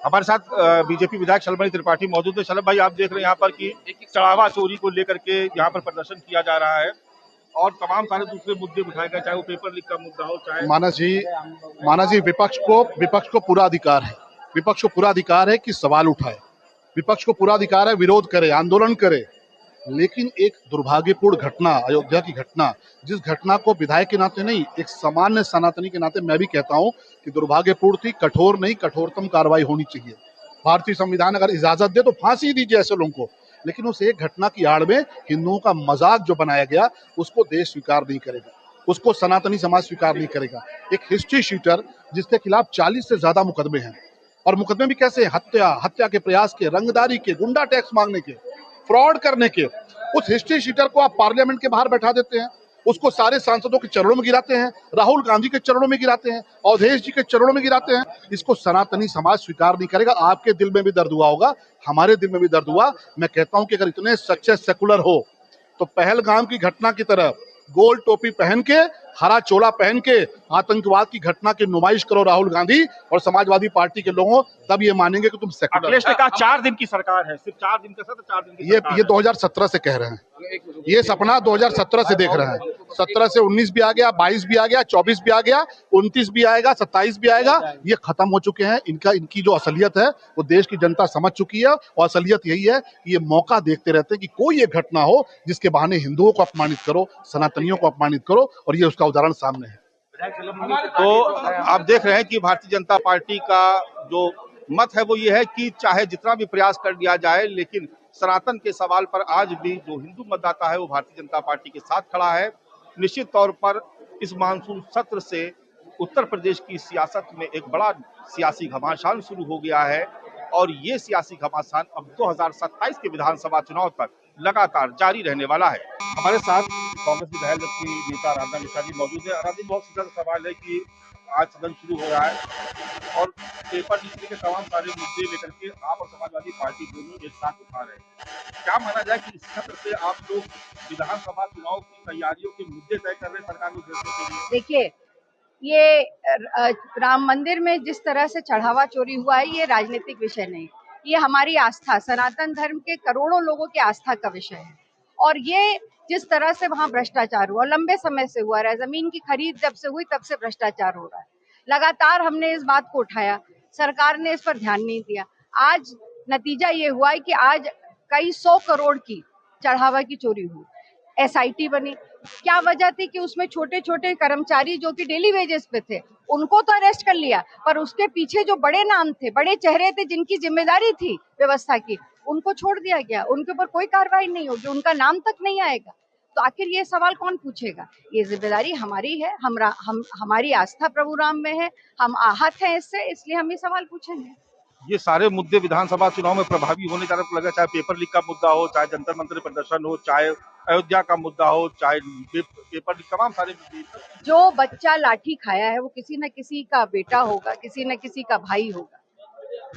हमारे साथ बीजेपी विधायक शलभ त्रिपाठी मौजूद है। शलभ भाई, आप देख रहे हैं यहाँ पर कि चढ़ावा चोरी को लेकर के यहाँ पर प्रदर्शन किया जा रहा है और तमाम सारे दूसरे मुद्दे उठाए गए, चाहे वो पेपर लीक का मुद्दा हो, चाहे मानस जी विपक्ष को पूरा अधिकार है, विपक्ष को पूरा अधिकार है कि सवाल उठाए, विपक्ष को पूरा अधिकार है विरोध करे, आंदोलन करे। लेकिन एक दुर्भाग्यपूर्ण घटना, अयोध्या की घटना, जिस घटना को विधायक के नाते नहीं, एक सामान्य सनातनी के नाते मैं भी कहता हूं कि दुर्भाग्यपूर्ण थी। कठोर नहीं, कठोरतम कार्रवाई होनी चाहिए। भारतीय संविधान अगर इजाजत दे तो फांसी दीजिए ऐसे लोगों को, लेकिन उस एक घटना की आड़ में हिंदुओं का मजाक जो बनाया गया, उसको देश स्वीकार नहीं करेगा, उसको सनातनी समाज स्वीकार नहीं करेगा। एक हिस्ट्री शीटर जिसके खिलाफ 40 से ज्यादा मुकदमे हैं, और मुकदमे भी कैसे, हत्या के प्रयास के, रंगदारी के, गुंडा टैक्स मांगने के, फ्रॉड करने के, उस हिस्ट्री शीटर को आप पार्लियामेंट के बाहर बैठा देते हैं, उसको सारे सांसदों के चरणों में गिराते हैं, राहुल गांधी के चरणों में गिराते हैं, अवधेश जी के चरणों में गिराते हैं। इसको सनातनी समाज स्वीकार नहीं करेगा। आपके दिल में भी दर्द हुआ होगा, हमारे दिल में भी दर्द हुआ। मैं कहता हूं कि अगर इतने सच्चे सेकुलर हो तो पहलगाम की घटना की तरह गोल टोपी पहन के, हरा चोला पहन के आतंकवाद की घटना की नुमाइश करो राहुल गांधी और समाजवादी पार्टी के लोगों, तब ये मानेंगे कि तुम सेकुलर। अखिलेश ने कहा 4 दिन की सरकार है, सिर्फ 4 दिन का सत्र, 4 दिन की ये 2017 से कह रहे हैं, ये सपना 2017 से देख रहे हैं। 17 से 19 भी आ गया, 22 भी आ गया, 24 भी आ गया, 29 भी आएगा, 27 भी आएगा। ये खत्म हो चुके हैं। इनकी जो असलियत है वो देश की जनता समझ चुकी है, और असलियत यही है कि ये मौका देखते रहते हैं कि कोई ये घटना हो जिसके बहाने हिंदुओं को अपमानित करो, सनातनियों को अपमानित करो, और ये उसका उदाहरण सामने है। तो आप देख रहे हैं कि भारतीय जनता पार्टी का जो मत है वो ये है कि चाहे जितना भी प्रयास कर लिया जाए, लेकिन सनातन के सवाल पर आज भी जो हिंदू मतदाता है वो भारतीय जनता पार्टी के साथ खड़ा है। निश्चित तौर पर इस मानसून सत्र से उत्तर प्रदेश की सियासत में एक बड़ा सियासी घमासान शुरू हो गया है, और ये सियासी घमासान अब 2027 के विधानसभा चुनाव तक लगातार जारी रहने वाला है। हमारे साथ कांग्रेस विधायक दल की नेता आराधना मिश्रा जी मौजूद है। आराधना जी, बहुत सीधा सवाल है कि आज सदन शुरू हो रहा है और पेपर लीक के तमाम सारे मुद्दे लेकर के आप और समाजवादी पार्टी दोनों एक साथ उठा रहे हैं। क्या माना जाए कि इस सत्र से आप लोग विधानसभा चुनाव की तैयारियों के मुद्दे तय कर रहे हैं सरकार को घेरने के लिए? देखिए, ये राम मंदिर में जिस तरह से चढ़ावा चोरी हुआ है, ये राजनीतिक विषय नहीं, ये हमारी आस्था, सनातन धर्म के करोड़ों लोगों की आस्था का विषय है। और ये जिस तरह से वहां भ्रष्टाचार हुआ, लंबे समय से हुआ रहा है, जमीन की खरीद जब से हुई तब से भ्रष्टाचार हो रहा है। लगातार हमने इस बात को उठाया, सरकार ने इस पर ध्यान नहीं दिया। आज नतीजा ये हुआ है कि आज कई 100 करोड़ की चढ़ावा की चोरी हुई। एसआईटी बनी, क्या वजह थी कि उसमें छोटे छोटे कर्मचारी जो कि डेली वेजेस पे थे उनको तो अरेस्ट कर लिया, पर उसके पीछे जो बड़े नाम थे, बड़े चेहरे थे, जिनकी जिम्मेदारी थी व्यवस्था की, उनको छोड़ दिया गया। उनके ऊपर कोई कार्रवाई नहीं होगी, उनका नाम तक नहीं आएगा। तो आखिर ये सवाल कौन पूछेगा? ये जिम्मेदारी हमारी है, हमारी आस्था प्रभु राम में है, हम आहत हैं इससे, इसलिए हम ये सवाल पूछेंगे। ये सारे मुद्दे विधानसभा चुनाव में प्रभावी होने जा रहे लगा, चाहे पेपर लीक का मुद्दा हो, चाहे जंतर मंतर प्रदर्शन हो, चाहे अयोध्या का मुद्दा हो, चाहे पेपर लीक, तमाम सारे मुद्दे। जो बच्चा लाठी खाया है वो किसी न किसी का बेटा होगा, किसी न किसी का भाई होगा।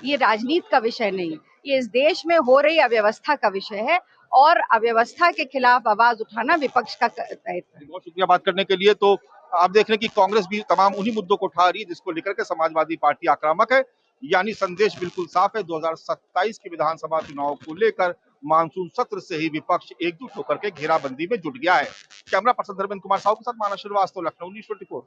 ये राजनीति का विषय नहीं, ये इस देश में हो रही अव्यवस्था का विषय है, और अव्यवस्था के खिलाफ आवाज उठाना विपक्ष का दायित्व है। बहुत शुक्रिया बात करने के लिए। तो आप देख रहे हैं कि कांग्रेस भी तमाम उन्हीं मुद्दों को उठा रही है जिसको लेकर के समाजवादी पार्टी आक्रामक है। यानी संदेश बिल्कुल साफ है, 2027 के विधानसभा चुनाव को लेकर मानसून सत्र से ही विपक्ष एकजुट होकर के घेराबंदी में जुट गया है। कैमरा पर्सन धर्मेंद्र कुमार साहू के साथ मानस श्रीवास्तव, लखनऊ न्यूज़ 24।